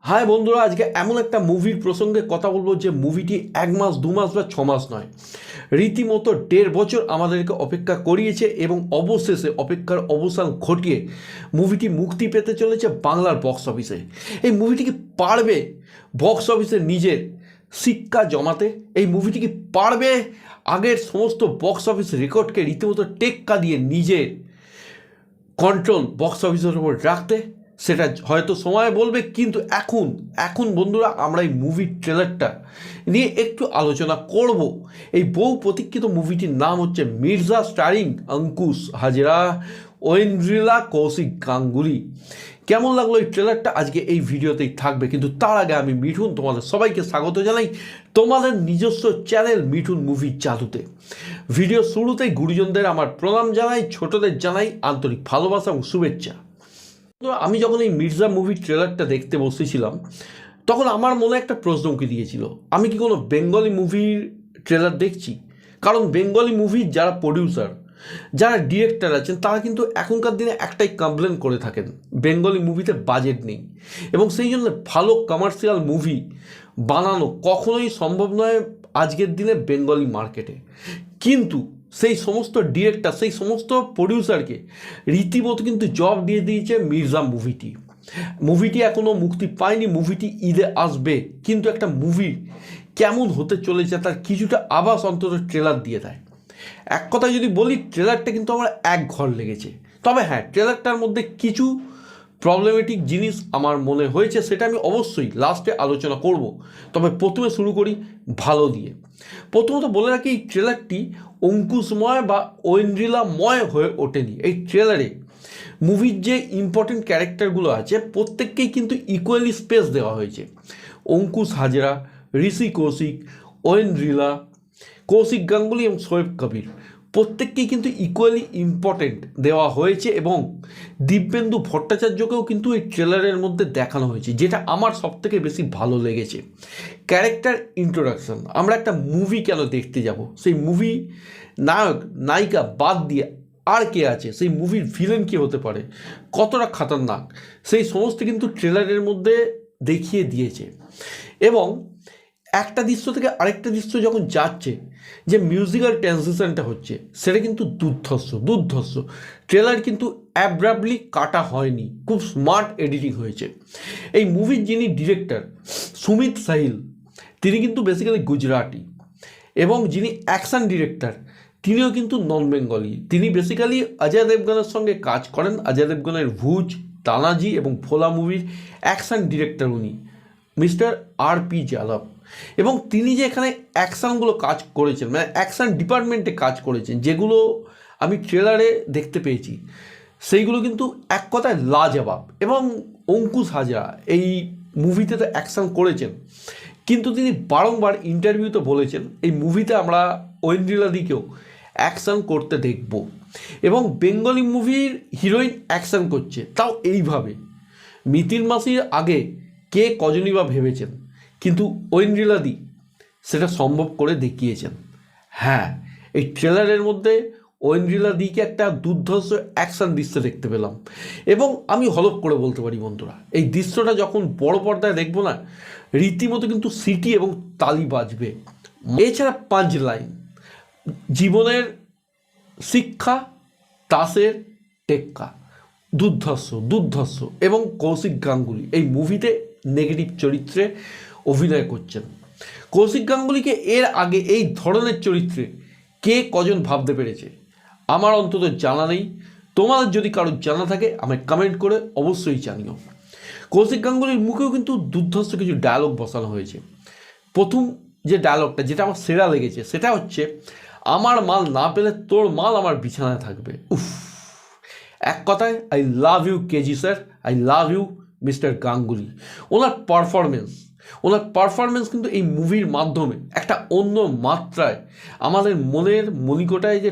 High বন্ধুরা, আজকে এমন একটা মুভির প্রসঙ্গে কথা বলবো যে মুভিটি 1 মাস 2 মাস বা 6 মাস নয়, রীতিমতো 1.5 বছর আমাদেরকে অপেক্ষা করিয়েছে এবং অবশেষে অপেক্ষার অবসান ঘটিয়ে মুভিটি মুক্তি পেতে চলেছে বাংলার বক্স অফিসে। এই মুভিটি কি পারবে বক্স অফিসে নিজের শিক্ষা জমাতে? এই মুভিটি কি পারবে আগের সমস্ত বক্স অফিস রেকর্ডকে রীতিমতো টেক্কা দিয়ে নিজের কন্ট্রোল বক্স অফিসের উপর রাখতে? সেটা হয়তো সময় বলবে, কিন্তু এখন বন্ধুরা আমরা এই মুভির ট্রেলারটা নিয়ে একটু আলোচনা করব। এই বহু প্রতীক্ষিত মুভিটির নাম হচ্ছে মির্জা, স্টারিং অঙ্কুশ হাজরা, ঐন্দ্রিলা, কৌশিক গাঙ্গুলি। কেমন লাগলো এই ট্রেলারটা আজকে এই ভিডিওতেই থাকবে, কিন্তু তার আগে আমি মিঠুন তোমাদের সবাইকে স্বাগত জানাই তোমাদের নিজস্ব চ্যানেল মিঠুন মুভি জাদুতে। ভিডিও শুরুতেই গুরুজনদের আমার প্রণাম জানাই, ছোটদের জানাই আন্তরিক ভালোবাসা এবং শুভেচ্ছা। তো আমি যখন এই মির্জা মুভির ট্রেলারটা দেখতে বসেছিলাম তখন আমার মনে একটা প্রশ্ন উঁকি দিয়েছিল, আমি কি কোনো বেঙ্গলি মুভির ট্রেলার দেখছি? কারণ বেঙ্গলি মুভির যারা প্রডিউসার, যারা ডিরেক্টর আছেন, তারা কিন্তু এখনকার দিনে একটাই কমপ্লেন করে থাকেন, বেঙ্গলি মুভিতে বাজেট নেই এবং সেই জন্য ভালো কমার্শিয়াল মুভি বানানো কখনোই সম্ভব নয় আজকের দিনে বেঙ্গলি মার্কেটে। কিন্তু সেই সমস্ত ডিরেক্টর, সেই সমস্ত প্রডিউসারকে রীতিমতো কিন্তু জব দিয়ে দিয়েছে মির্জা মুভিটি এখনও মুক্তি পায়নি, মুভিটি ঈদে আসবে, কিন্তু একটা মুভি কেমন হতে চলেছে তার কিছুটা আভাস অন্তত ট্রেলার দিয়ে দেয়। এক কথায় যদি বলি, ট্রেলারটা কিন্তু আমার এক ঘর লেগেছে। তবে হ্যাঁ, ট্রেলারটার মধ্যে কিছু প্রবলেমেটিক জিনিস আমার মনে হয়েছে, সেটা আমি অবশ্যই লাস্টে আলোচনা করব। তবে প্রথমে শুরু করি ভালো দিয়ে। প্রথমত বলে রাখি, এই ট্রেলারটি অঙ্কুশময় বা ঐন্দ্রিলাময় হয়ে ওঠেনি। এই ট্রেলারে মুভির যে ইম্পর্টেন্ট ক্যারেক্টারগুলো আছে প্রত্যেককেই কিন্তু ইকুয়ালি স্পেস দেওয়া হয়েছে। অঙ্কুশ হাজরা, ঋষি কৌশিক, ঐন্দ্রিলা, কৌশিক গাঙ্গুলি এবং শোয়েব কবির প্রত্যেককেই কিন্তু ইকুয়ালি ইম্পর্টেন্ট দেওয়া হয়েছে এবং দিব্যেন্দু ভট্টাচার্যকেও কিন্তু এই ট্রেলারের মধ্যে দেখানো হয়েছে, যেটা আমার সবথেকে বেশি ভালো লেগেছে। ক্যারেক্টার ইন্ট্রোডাকশন, আমরা একটা মুভি কেন দেখতে যাব, সেই মুভি নায়ক নায়িকা বাদ দিয়ে আর কে আছে, সেই মুভির ভিলেন কী হতে পারে, কতটা খতরনাক, সেই সমস্ত কিন্তু ট্রেলারের মধ্যে দেখিয়ে দিয়েছে। এবং একটা দৃশ্য থেকে আরেকটা দৃশ্য যখন যাচ্ছে, যে মিউজিক্যাল ট্রানজিশনটা হচ্ছে, সেটা কিন্তু দুর্ধর্ষ। ট্রেলার কিন্তু অ্যাব্রাপ্টলি কাটা হয়নি, খুব স্মার্ট এডিটিং হয়েছে। এই মুভির যিনি ডিরেক্টর সুমিত সাহিল, তিনি কিন্তু বেসিক্যালি গুজরাটি, এবং যিনি অ্যাকশন ডিরেক্টর তিনিও কিন্তু নন বেঙ্গলি। তিনি বেসিক্যালি অজয় দেবগনের সঙ্গে কাজ করেন। অজয় দেবগনের ভুজ, তানাজি এবং ভোলা মুভির অ্যাকশন ডিরেক্টর উনি মিস্টার আর.পি. যাদব। এবং তিনি যে এখানে অ্যাকশানগুলো কাজ করেছেন, মানে অ্যাকশান ডিপার্টমেন্টে কাজ করেছেন, যেগুলো আমি ট্রেলারে দেখতে পেয়েছি, সেইগুলো কিন্তু এক কথায় লাজবাব। এবং অঙ্কুশ হাজরা এই মুভিতে তো অ্যাকশান করেছেন, কিন্তু তিনি বারংবার ইন্টারভিউতে বলেছেন এই মুভিতে আমরা ঐন্দ্রিলাদিকেও অ্যাকশান করতে দেখব। এবং বেঙ্গলি মুভির হিরোইন অ্যাকশান করছে, তাও এইভাবে। মিতিন মাসির আগে কে কজনই বা ভেবেছেন, কিন্তু ঐন্দ্রিলাদি সেটা সম্ভব করে দেখিয়েছেন। হ্যাঁ, এই ট্রেলারের মধ্যে ঐন্দ্রিলাদিকে একটা দুর্ধর্ষ অ্যাকশান দৃশ্য দেখতে পেলাম। এবং আমি হলফ করে বলতে পারি বন্ধুরা, এই দৃশ্যটা যখন বড় পর্দায় দেখবো না, রীতিমতো কিন্তু সিটি এবং তালি বাজবে। এছাড়া পাঁচ লাইন, জীবনের শিক্ষা, তাসের টেক্কা, দুর্ধর্ষ। এবং কৌশিক গাঙ্গুলি এই মুভিতে নেগেটিভ চরিত্রে অভিনয় করছেন। কৌশিক গাঙ্গুলিকে এর আগে এই ধরনের চরিত্রে কে কজন ভাবতে পেরেছে আমার অন্তত জানা নেই। তোমাদের যদি কারোর জানা থাকে আমায় কমেন্ট করে অবশ্যই জানিও। কৌশিক গাঙ্গুলির মুখেও কিন্তু দুর্ধর্ষ কিছু ডায়লগ বসানো হয়েছে। প্রথম যে ডায়লগটা, যেটা আমার সেরা লেগেছে, সেটা হচ্ছে, আমার মাল না পেলে তোর মাল আমার বিছানায় থাকবে। উফ, এক কথায় I love you KG sir, I love you mister Ganguly. ওনার পারফরমেন্স কিন্তু এই মুভির মাধ্যমে একটা অন্য মাত্রায় আমাদের মনের মনিকোটায় যে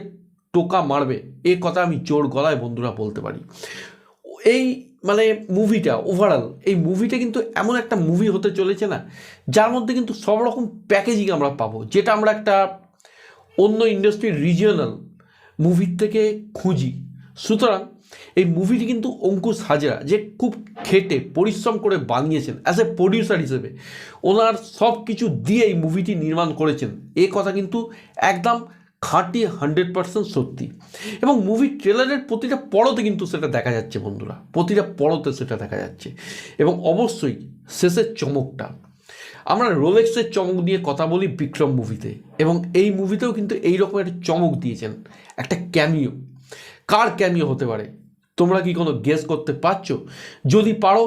টোকা মারবে, এ কথা আমি জোর গলায় বন্ধুরা বলতে পারি। এই মানে মুভিটা ওভারঅল, এই মুভিটা কিন্তু এমন একটা মুভি হতে চলেছে না, যার মধ্যে কিন্তু সব রকম প্যাকেজিং আমরা পাবো, যেটা আমরা একটা অন্য ইন্ডাস্ট্রির রিজিওনাল মুভির থেকে খুঁজি। সুতরাং এই মুভিটি কিন্তু অঙ্কুশ হাজরা যে খুব খেটে পরিশ্রম করে বানিয়েছেন অ্যাজ এ প্রডিউসার হিসেবে, ওনার সব কিছু দিয়ে এই মুভিটি নির্মাণ করেছেন, এই কথা কিন্তু একদম খাঁটি 100% সত্যি। এবং মুভির ট্রেলারের প্রতিটা পরতে কিন্তু সেটা দেখা যাচ্ছে বন্ধুরা, প্রতিটা পরতে সেটা দেখা যাচ্ছে। এবং অবশ্যই শেষের চমকটা, আমরা রোলেক্সের চমক নিয়ে কথা বলি বিক্রম মুভিতে, এবং এই মুভিতেও কিন্তু এইরকম একটা চমক দিয়েছেন, একটা ক্যামিও। কার ক্যামিও হতে পারে তোমরা কি কোনো গেস করতে পারছো? যদি পারো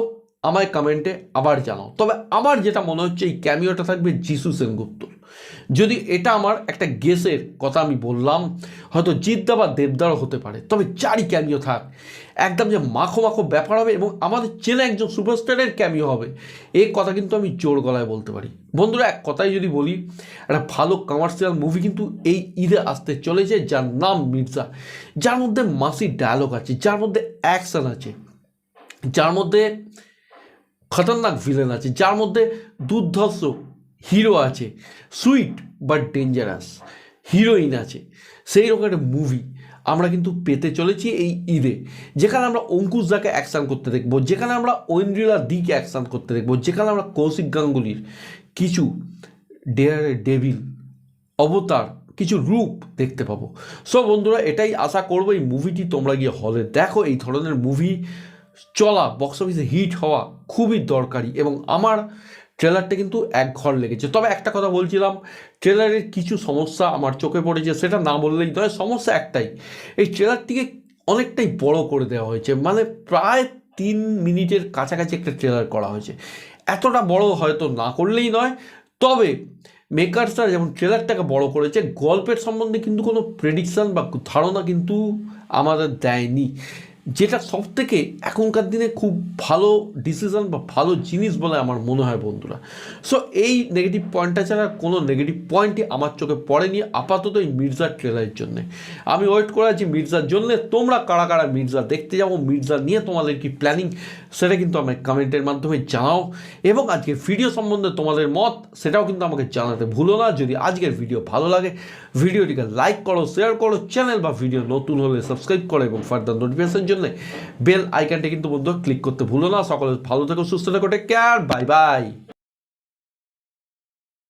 আমায় কমেন্টে আবার জানাও। তবে আমার যেটা মনে হচ্ছে এই ক্যামিওটা থাকবে যিশু সেনগুপ্তর। যদি এটা আমার একটা গেসের কথা আমি বললাম, হয়তো জিদ্দা বা দেবদারও হতে পারে, তবে যারই ক্যামিও থাক একদম যে মাখো মাখো ব্যাপার হবে এবং আমাদের চেনা একজন সুপারস্টারের ক্যামিও হবে, এই কথা কিন্তু আমি জোর গলায় বলতে পারি। বন্ধুরা এক কথায় যদি বলি, একটা ভালো কমার্শিয়াল মুভি কিন্তু এই ঈদে আসতে চলেছে, যার নাম মির্জা, যার মধ্যে মাসির ডায়লগ আছে, যার মধ্যে অ্যাকশন আছে, যার মধ্যে খতরনাক ভিলেন আছে, যার মধ্যে দুর্ধর্ষ হিরো আছে, সুইট বাট ডেঞ্জারাস হিরোইন আছে। সেই রকম একটা মুভি আমরা কিন্তু পেতে চলেছি এই ঈদে, যেখানে আমরা অঙ্কুশ দাকে অ্যাকশান করতে দেখবো, যেখানে আমরা ঐন্দ্রিলা দিকে অ্যাকশান করতে দেখবো, যেখানে আমরা কৌশিক গাঙ্গুলির কিছু ডেভিল অবতার, কিছু রূপ দেখতে পাবো। সো বন্ধুরা এটাই আশা করবো এই মুভিটি তোমরা গিয়ে হলে দেখো। এই ধরনের মুভি চলা, বক্স অফিসে হিট হওয়া খুবই দরকারি, এবং আমার ট্রেলারটা কিন্তু এক ঘর লেগেছে। তবে একটা কথা বলছিলাম, ট্রেলারের কিছু সমস্যা আমার চোখে পড়েছে, সেটা না বললেই নয়। সমস্যা একটাই, এই ট্রেলারটিকে অনেকটাই বড় করে দেওয়া হয়েছে, মানে প্রায় 3 মিনিটের কাছাকাছি একটা ট্রেলার করা হয়েছে। এতটা বড় হয়তো না করলেই নয়, তবে মেকার্সরা যেমন ট্রেলারটাকে বড় করেছে, গল্পের সম্বন্ধে কিন্তু কোনো প্রেডিকশান বা ধারণা কিন্তু আমাদের দেয়নি, যেটা সব থেকে এখনকার দিনে খুব ভালো ডিসিশন বা ভালো জিনিস বলে আমার মনে হয় বন্ধুরা। সো এই নেগেটিভ পয়েন্টটা ছাড়া কোনো নেগেটিভ পয়েন্টই আমার চোখে পড়েনি আপাতত এই মির্জার ট্রেলারের জন্যে। আমি ওয়েট করে আছি মির্জার জন্যে। তোমরা কারা কারা মির্জা দেখতে যাবো, মির্জা নিয়ে তোমাদের কি প্ল্যানিং, সেটা কিন্তু আমাকে কমেন্টের মাধ্যমে জানাও। এবং আজকের ভিডিও সম্বন্ধে তোমাদের মত সেটাও কিন্তু আমাকে জানাতে ভুলো না। যদি আজকের ভিডিও ভালো লাগে ভিডিওটিকে লাইক করো, শেয়ার করো, চ্যানেল বা ভিডিও নতুন হলে সাবস্ক্রাইব করো, এবং ফার্দার নোটিফিকেশনের জন্য বেল আইকনটা কিন্তু বন্ধু ক্লিক করতে ভুলো না। সকলে ভালো থেকো, সুস্থ থেকো, টেক কেয়ার, বাই বাই।